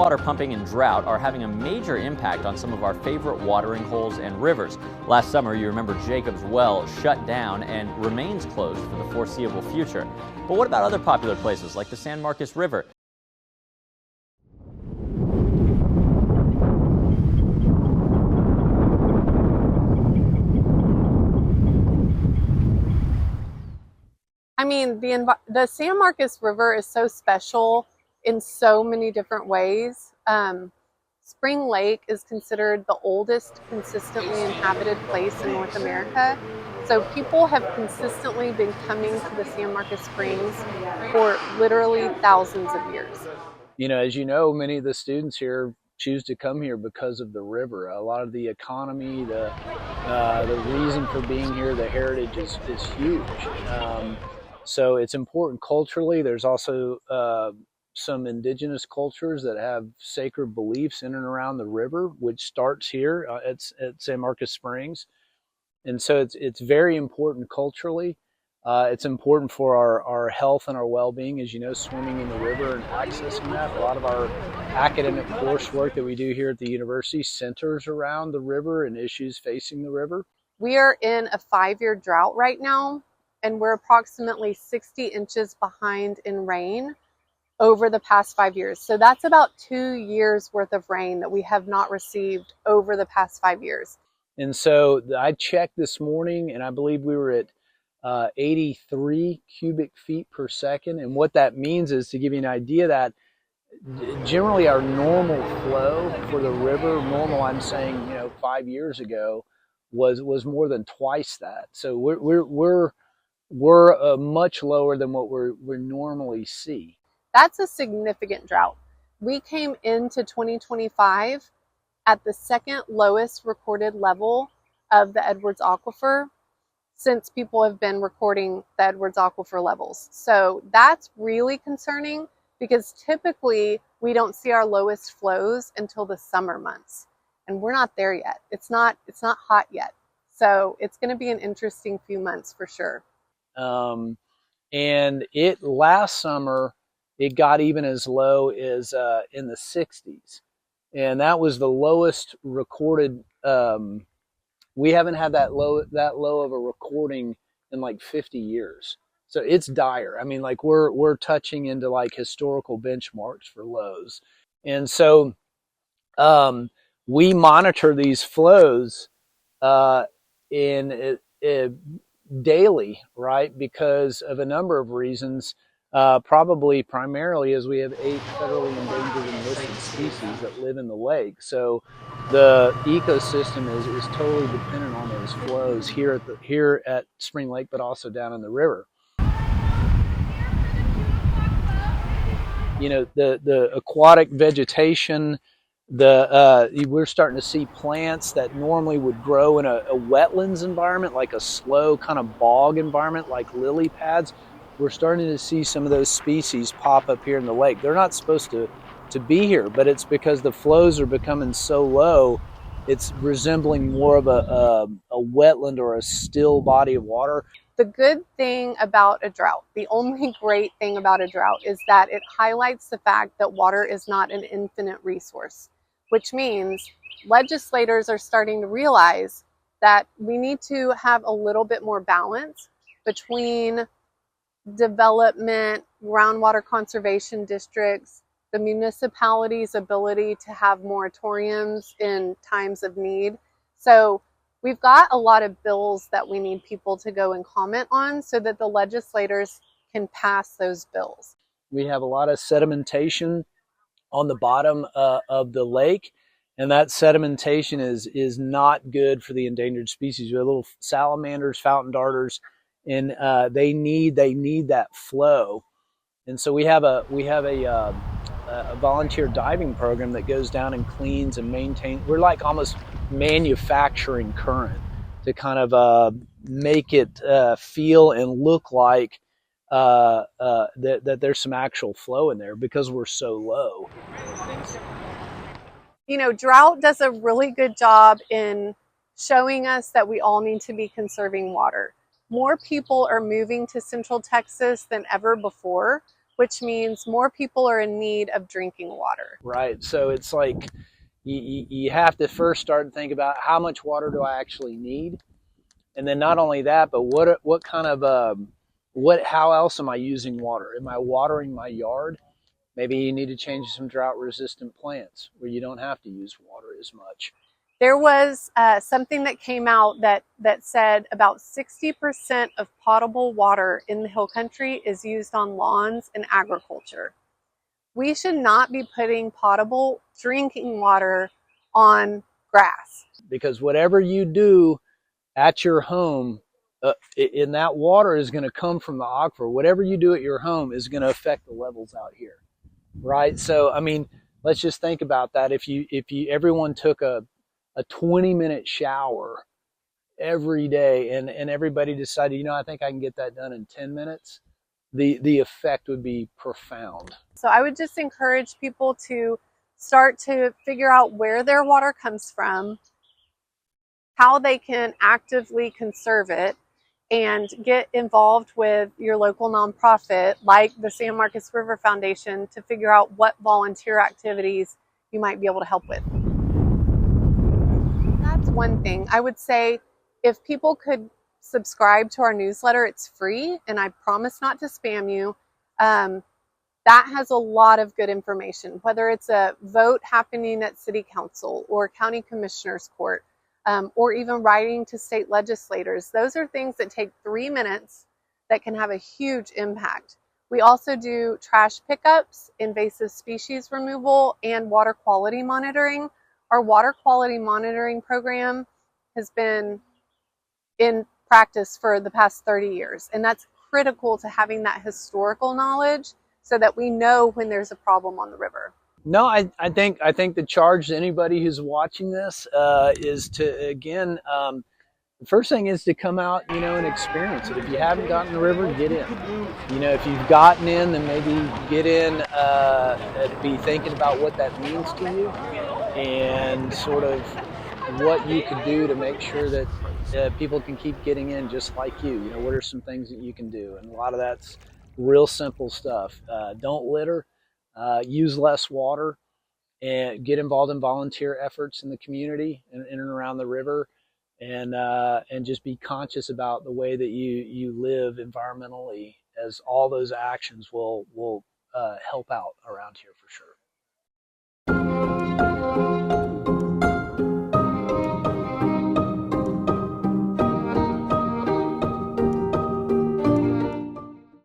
Rainwater pumping and drought are having a major impact on some of our favorite watering holes and rivers. Last summer, you remember Jacob's Well shut down and remains closed for the foreseeable future. But what about other popular places like the San Marcos River? I mean, the San Marcos River is so special in so many different ways. Spring Lake is considered the oldest consistently inhabited place in North America. So people have consistently been coming to the San Marcos Springs for literally thousands of years. You know, as you know, many of the students here choose to come here because of the river. A lot of the economy, the reason for being here, the heritage is huge. So it's important culturally. There's also some indigenous cultures that have sacred beliefs in and around the river, which starts here at San Marcos Springs. And so it's very important culturally. It's important for our health and our well-being, as you know, swimming in the river and accessing that. A lot of our academic coursework that we do here at the university centers around the river and issues facing the river. We are in a 5-year drought right now, and we're approximately 60 inches behind in rain over the past 5 years. So that's about 2 years worth of rain that we have not received over the past 5 years. And so I checked this morning, and I believe we were at 83 cubic feet per second. And what that means is, to give you an idea, that generally our normal flow for the river, normal I'm saying, 5 years ago, was more than twice that. So we're much lower than what we normally see. That's a significant drought. We came into 2025 at the second lowest recorded level of the Edwards Aquifer since people have been recording the Edwards Aquifer levels. So that's really concerning, because typically we don't see our lowest flows until the summer months, and we're not there yet. It's not hot yet. So it's going to be an interesting few months for sure. And last summer, it got even as low as in the 60s. And that was the lowest recorded. We haven't had that low of a recording in like 50 years. So it's dire. I mean, like we're touching into like historical benchmarks for lows. And so we monitor these flows daily, right? Because of a number of reasons. Probably primarily as we have 8 federally endangered and listed species that live in the lake. So the ecosystem is totally dependent on those flows here at Spring Lake, but also down in the river. You know, the aquatic vegetation, we're starting to see plants that normally would grow in a wetlands environment, like a slow kind of bog environment, like lily pads. We're starting to see some of those species pop up here in the lake. They're not supposed to be here, but it's because the flows are becoming so low, it's resembling more of a wetland or a still body of water. The good thing about a drought, the only great thing about a drought, is that it highlights the fact that water is not an infinite resource, which means legislators are starting to realize that we need to have a little bit more balance between development, groundwater conservation districts, the municipality's ability to have moratoriums in times of need. So we've got a lot of bills that we need people to go and comment on so that the legislators can pass those bills. We have a lot of sedimentation on the bottom of the lake, and that sedimentation is not good for the endangered species. We have little salamanders, fountain darters, and they need that flow. And so we have a volunteer diving program that goes down and cleans and maintains. We're like almost manufacturing current to kind of make it feel and look like that there's some actual flow in there because we're so low. You know, drought does a really good job in showing us that we all need to be conserving water. More people are moving to Central Texas than ever before, which means more people are in need of drinking water. Right. So it's like you have to first start to think about how much water do I actually need, and then not only that, but what kind of how else am I using water? Am I watering my yard? Maybe you need to change some drought-resistant plants where you don't have to use water as much. There was something that came out that said about 60% of potable water in the hill country is used on lawns and agriculture. We should not be putting potable drinking water on grass. Because whatever you do at your home, in that water is going to come from the aquifer. Whatever you do at your home is going to affect the levels out here, right? So, I mean, let's just think about that. If everyone took a 20-minute shower every day and everybody decided, you know, I think I can get that done in 10 minutes, the effect would be profound. So I would just encourage people to start to figure out where their water comes from, how they can actively conserve it, and get involved with your local nonprofit like the San Marcos River Foundation to figure out what volunteer activities you might be able to help with. That's one thing. I would say if people could subscribe to our newsletter, it's free, and I promise not to spam you. That has a lot of good information, whether it's a vote happening at City Council or County Commissioner's Court, or even writing to state legislators. Those are things that take 3 minutes that can have a huge impact. We also do trash pickups, invasive species removal, and water quality monitoring. Our water quality monitoring program has been in practice for the past 30 years, and that's critical to having that historical knowledge so that we know when there's a problem on the river. No, I think the charge to anybody who's watching this is to, again, the first thing is to come out, you know, and experience it. If you haven't gotten the river, get in. You know, if you've gotten in, then maybe get in, be thinking about what that means to you and sort of what you could do to make sure that people can keep getting in just like you. You know, what are some things that you can do? And a lot of that's real simple stuff. Don't litter. Use less water, and get involved in volunteer efforts in the community and in and around the river, and just be conscious about the way that you live environmentally, as all those actions will help out around here for sure.